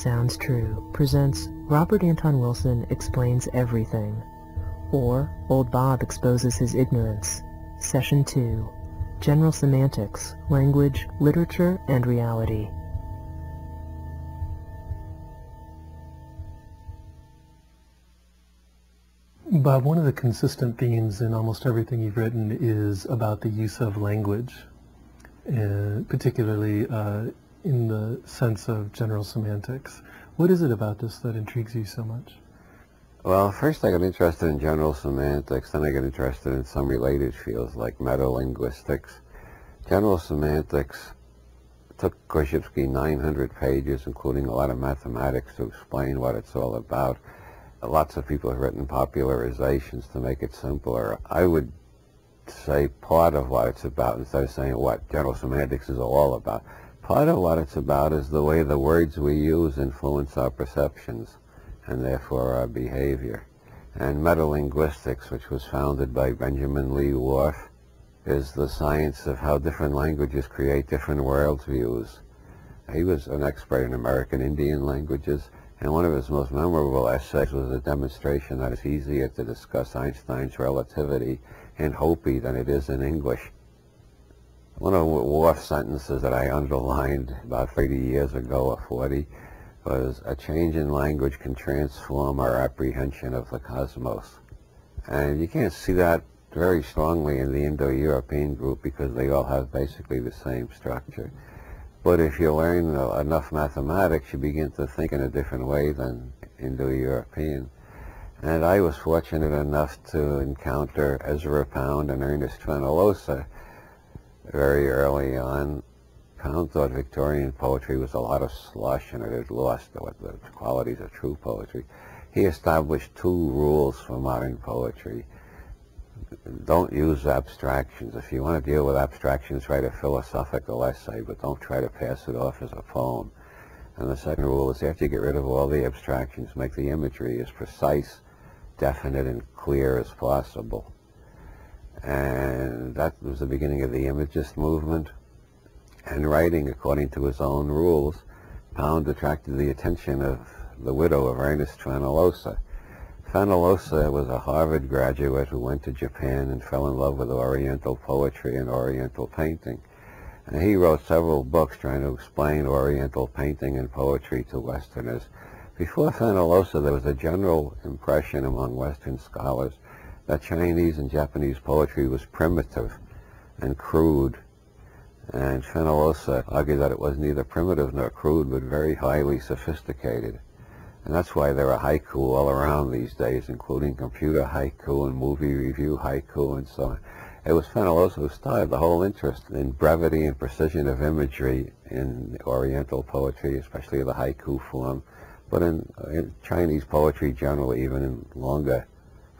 Sounds True presents Robert Anton Wilson Explains Everything, or Old Bob Exposes His Ignorance, Session 2, General Semantics, Language, Literature, and Reality. Bob, one of the consistent themes in almost everything you've written is about the use of language, particularly in the sense of general semantics. What is it about this that intrigues you so much? Well, first I got interested in general semantics, then I got interested in some related fields like metalinguistics. General semantics took Korzybski 900 pages, including a lot of mathematics, to explain what it's all about. Lots of people have written popularizations to make it simpler. I would say part of what it's about, instead of saying what general semantics is all about, part of what it's about is the way the words we use influence our perceptions and therefore our behavior. And metalinguistics, which was founded by Benjamin Lee Whorf, is the science of how different languages create different worldviews. He was an expert in American Indian languages, and one of his most memorable essays was a demonstration that it's easier to discuss Einstein's relativity in Hopi than it is in English. One of Whorf's sentences that I underlined about 30 years ago or 40 was, "A change in language can transform our apprehension of the cosmos." And you can't see that very strongly in the Indo-European group because they all have basically the same structure. But if you learn enough mathematics, you begin to think in a different way than Indo-European. And I was fortunate enough to encounter Ezra Pound and Ernest Fenollosa very early on. Pound thought Victorian poetry was a lot of slush and it had lost the qualities of true poetry. He established two rules for modern poetry. Don't use abstractions. If you want to deal with abstractions, write a philosophical essay, but don't try to pass it off as a poem. And the second rule is, after you get rid of all the abstractions, make the imagery as precise, definite, and clear as possible. And that was the beginning of the Imagist movement. And writing according to his own rules, Pound attracted the attention of the widow of Ernest Fenollosa. Fenollosa was a Harvard graduate who went to Japan and fell in love with Oriental poetry and Oriental painting. And he wrote several books trying to explain Oriental painting and poetry to Westerners. Before Fenollosa, there was a general impression among Western scholars that Chinese and Japanese poetry was primitive and crude. And Fenollosa argued that it was neither primitive nor crude, but very highly sophisticated. And that's why there are haiku all around these days, including computer haiku and movie review haiku and so on. It was Fenollosa who started the whole interest in brevity and precision of imagery in Oriental poetry, especially the haiku form, but in Chinese poetry generally, even in longer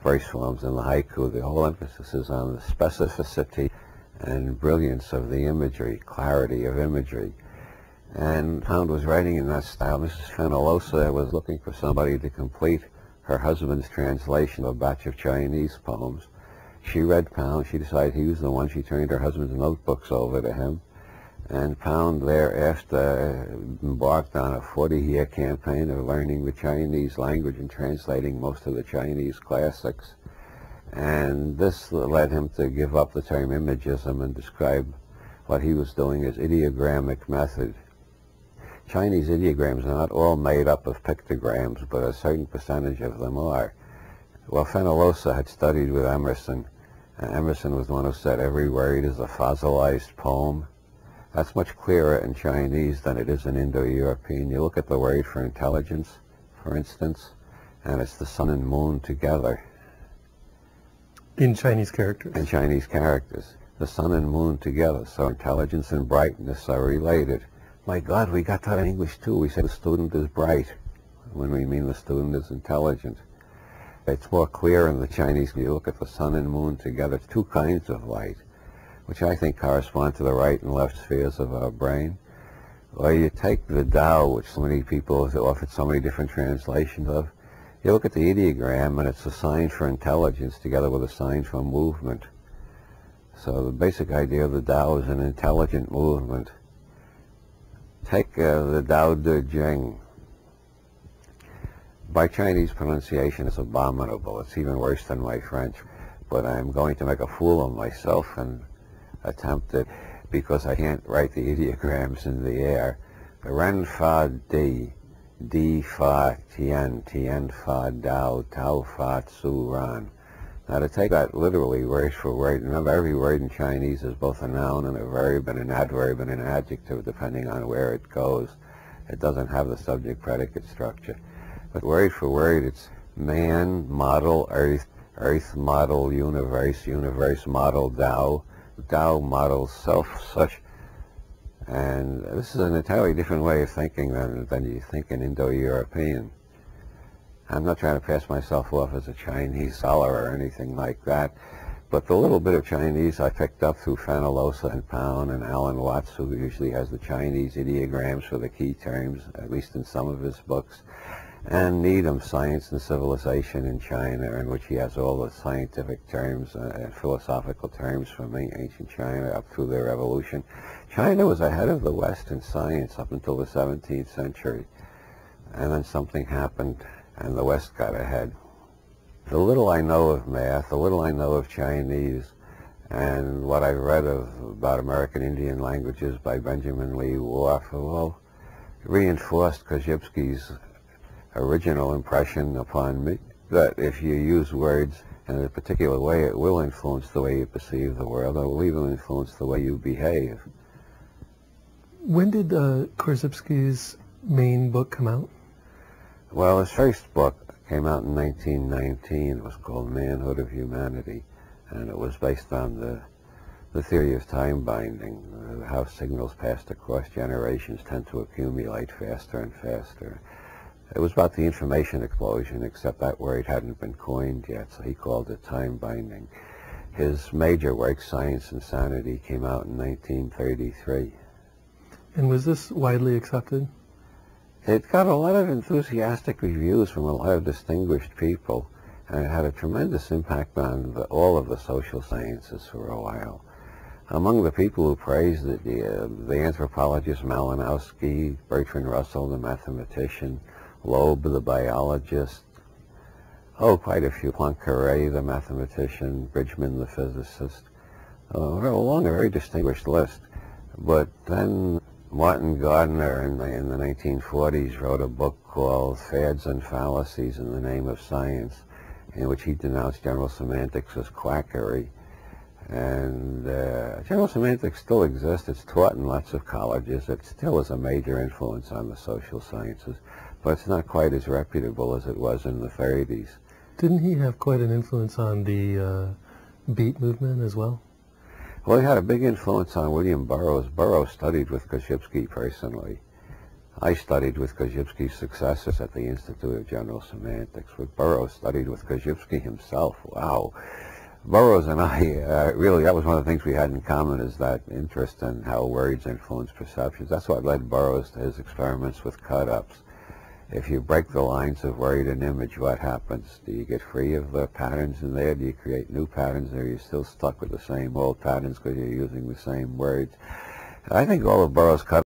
verse forms than the haiku. The whole emphasis is on the specificity and brilliance of the imagery, clarity of imagery. And Pound was writing in that style. Mrs. Fenollosa was looking for somebody to complete her husband's translation of a batch of Chinese poems. She read Pound. She decided he was the one. She turned her husband's notebooks over to him. And Pound thereafter embarked on a 40-year campaign of learning the Chinese language and translating most of the Chinese classics. And this led him to give up the term imagism and describe what he was doing as ideogrammic method. Chinese ideograms are not all made up of pictograms, but a certain percentage of them are. Well, Fenollosa had studied with Emerson, and Emerson was the one who said every word is a fossilized poem. That's much clearer in Chinese than it is in Indo-European. You look at the word for intelligence, for instance, and it's the sun and moon together. In Chinese characters? In Chinese characters. The sun and moon together, so intelligence and brightness are related. My God, we got that in English too. We say the student is bright when we mean the student is intelligent. It's more clear in the Chinese. You look at the sun and moon together. It's two kinds of light, which I think correspond to the right and left spheres of our brain. Or you take the Tao, which so many people have offered so many different translations of. You look at the ideogram, and it's a sign for intelligence together with a sign for movement. So the basic idea of the Tao is an intelligent movement. Take the Tao Te Ching, My Chinese pronunciation is abominable. It's even worse than my French. But I'm going to make a fool of myself and attempt it because I can't write the ideograms in the air. Ren fa di fa tien fa dao, tao fa tsu ran. Now to take that literally word for word, remember every word in Chinese is both a noun and a verb and an adverb and an adjective depending on where it goes. It doesn't have the subject-predicate structure. But word for word it's man, model, earth, earth model, universe, universe model, Tao, Tao model, self, such. And this is an entirely different way of thinking than you think in Indo-European. I'm not trying to pass myself off as a Chinese scholar or anything like that, but the little bit of Chinese I picked up through Fenollosa and Pound and Alan Watts, who usually has the Chinese ideograms for the key terms, at least in some of his books, and Needham's Science and Civilization in China, in which he has all the scientific terms and philosophical terms from ancient China up through their evolution. China was ahead of the West in science up until the 17th century, and then something happened and the West got ahead. The little I know of math, the little I know of Chinese, and what I've read about American Indian languages by Benjamin Lee Whorf, well, reinforced Korzybski's original impression upon me that if you use words in a particular way, it will influence the way you perceive the world, or it will even influence the way you behave. When did Korzybski's main book come out? Well, his first book came out in 1919. It was called Manhood of Humanity, and it was based on the theory of time binding, how signals passed across generations tend to accumulate faster and faster. It was about the information explosion, except that word hadn't been coined yet, so he called it time binding. His major work, Science and Sanity, came out in 1933. And was this widely accepted? It got a lot of enthusiastic reviews from a lot of distinguished people, and it had a tremendous impact on all of the social sciences for a while. Among the people who praised it, the anthropologist Malinowski, Bertrand Russell, the mathematician, Loeb, the biologist, quite a few, Poincaré, the mathematician, Bridgman, the physicist, along a very distinguished list. But then Martin Gardner in the 1940s wrote a book called Fads and Fallacies in the Name of Science, in which he denounced general semantics as quackery. And general semantics still exists. It's taught in lots of colleges. It still is a major influence on the social sciences, but it's not quite as reputable as it was in the 30s. Didn't he have quite an influence on the beat movement as well? Well, he had a big influence on William Burroughs. Burroughs studied with Korzybski personally. I studied with Korzybski's successors at the Institute of General Semantics, but Burroughs studied with Korzybski himself. Wow. Burroughs and I, really, that was one of the things we had in common, is that interest in how words influence perceptions. That's what led Burroughs to his experiments with cut-ups. If you break the lines of word and image, what happens? Do you get free of the patterns in there? Do you create new patterns, or are you still stuck with the same old patterns because you're using the same words? I think all of Burroughs' cut